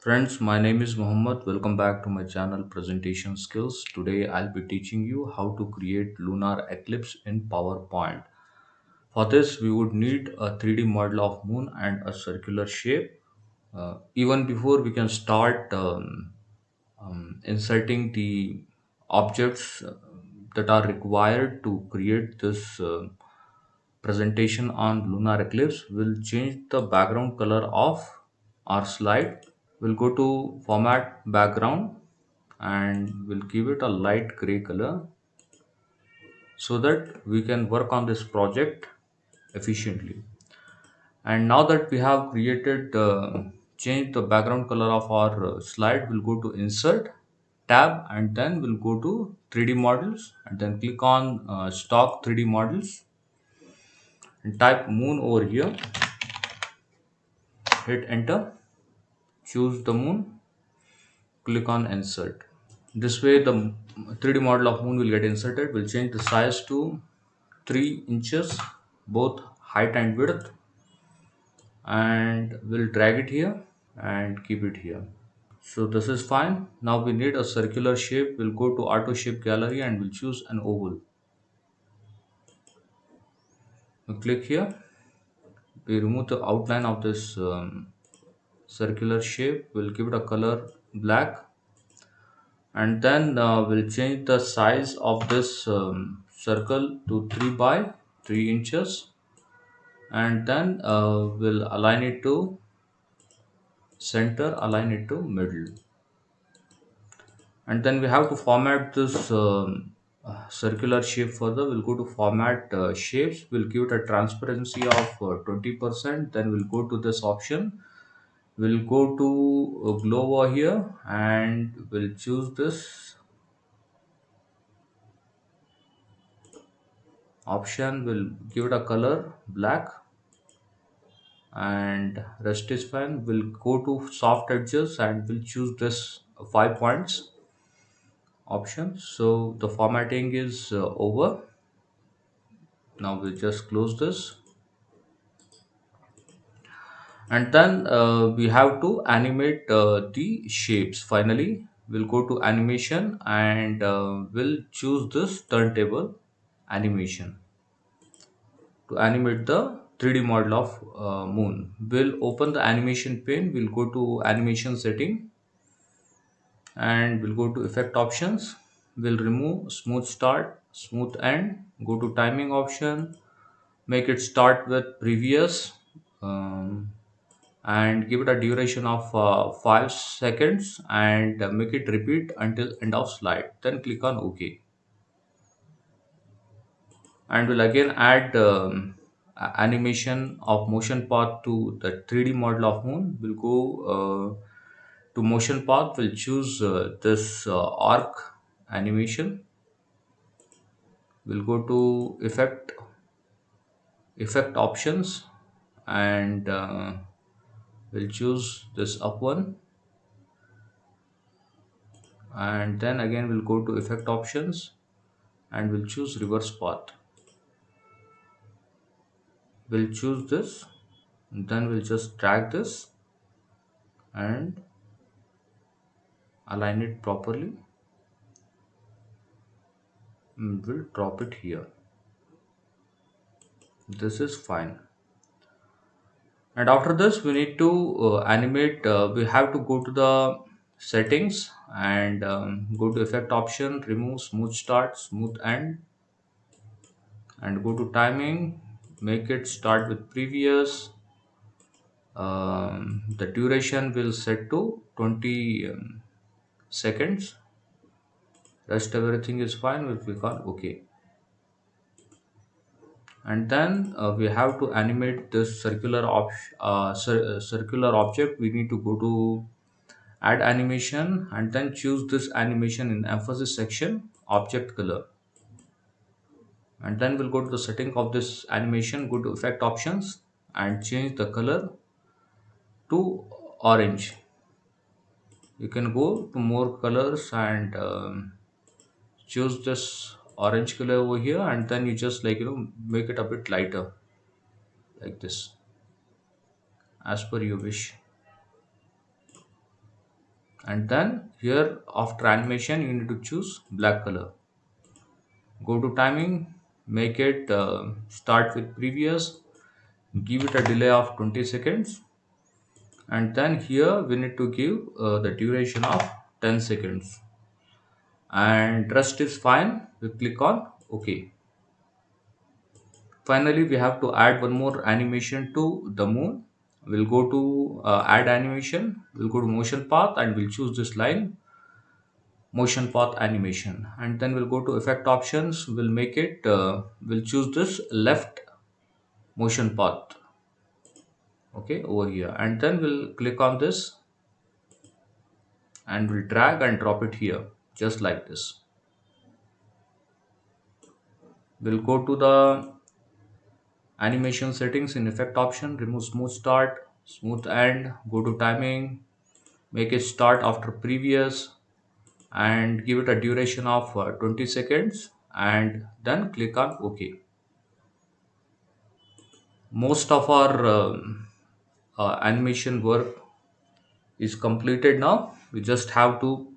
Friends, my name is Mohammed. Welcome back to my channel Presentation Skills. Today I'll be teaching you how to create lunar eclipse in PowerPoint. For this, we would need a 3D model of moon and a circular shape. Even before we can start inserting the objects that are required to create this presentation on lunar eclipse, we'll change the background color of our slide. We'll go to format background and we'll give it a light gray color so that we can work on this project efficiently. And now that we have created, changed the background color of our slide, we'll go to insert tab and then we'll go to 3D models and then click on stock 3D models and type moon over here, hit enter, choose the moon, click on insert. This way the 3D model of moon will get inserted. We'll change the size to 3 inches, both height and width, and we'll drag it here and keep it here. So this is fine. Now we need a circular shape. We'll go to auto shape gallery and we'll choose an oval. We click here. We remove the outline of this circular shape. We'll give it a color black, and then we'll change the size of this circle to 3 by 3 inches, and then we'll align it to center, align it to middle, and then we have to format this circular shape further. We'll go to format shapes, we'll give it a transparency of 20%, then we'll go to this option, we'll go to glow over here and we'll choose this option, we'll give it a color black, and rest is fine. We'll go to soft edges and we'll choose this 5 points option. So the formatting is over. Now we'll just close this, and then we have to animate the shapes. Finally, we'll go to animation and we'll choose this turntable animation to animate the 3D model of moon. We'll open the animation pane, we'll go to animation setting and we'll go to effect options. We'll remove smooth start, smooth end, go to timing option, make it start with previous, um, and give it a duration of 5 seconds and make it repeat until end of slide, then click on OK. And we'll again add animation of motion path to the 3D model of moon. We'll go to motion path, we'll choose this arc animation. We'll go to effect options and we'll choose this up one, and then again we'll go to effect options and we'll choose reverse path. We'll choose this and then we'll just drag this and align it properly, and we'll drop it here. This is fine. And after this we need to animate, we have to go to the settings and go to effect option, remove smooth start, smooth end, and go to timing, make it start with previous. The duration will set to 20 seconds. Rest everything is fine. We'll click on OK. And then we have to animate this circular object. We need to go to add animation and then choose this animation in emphasis section, object color, and then we'll go to the setting of this animation, go to effect options and change the color to orange. You can go to more colors and choose this orange color over here, and then you just make it a bit lighter like this as per your wish. And then here after animation you need to choose black color. Go to timing, make it start with previous, give it a delay of 20 seconds, and then here we need to give the duration of 10 seconds, and rest is fine. We click on OK. Finally we have to add one more animation to the moon. We'll go to add animation, we'll go to motion path and we'll choose this line, motion path animation, and then we'll go to effect options, we'll make it we'll choose this left motion path, okay, over here, and then we'll click on this and we'll drag and drop it here just like this. We'll go to the animation settings, in effect option, remove smooth start, smooth end, go to timing, make it start after previous, and give it a duration of 20 seconds, and then click on OK. Most of our animation work is completed now. We just have to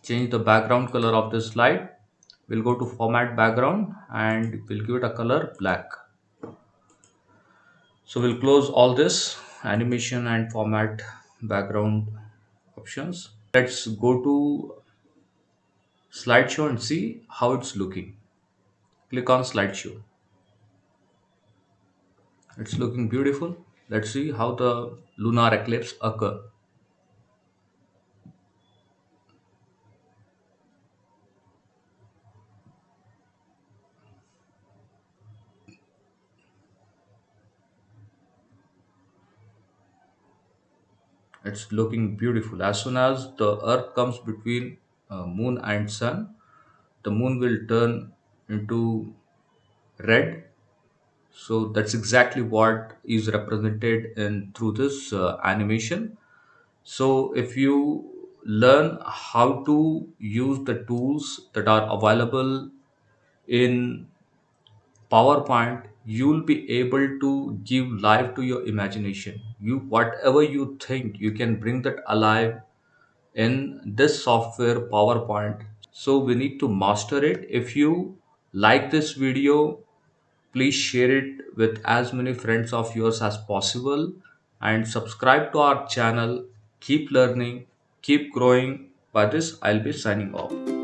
change the background color of this slide. We'll go to format background and we'll give it a color black. So we'll close all this animation and format background options. Let's go to slideshow and see how it's looking. Click on slideshow. It's looking beautiful. Let's see how the lunar eclipse occur. It's looking beautiful. As soon as the earth comes between moon and sun, the moon will turn into red. So that's exactly what is represented in through this animation. So if you learn how to use the tools that are available in PowerPoint, you'll be able to give life to your imagination. You whatever you think, you can bring that alive in this software PowerPoint. So we need to master it. If you like this video, please share it with as many friends of yours as possible and subscribe to our channel. Keep learning, keep growing. By this, I'll be signing off.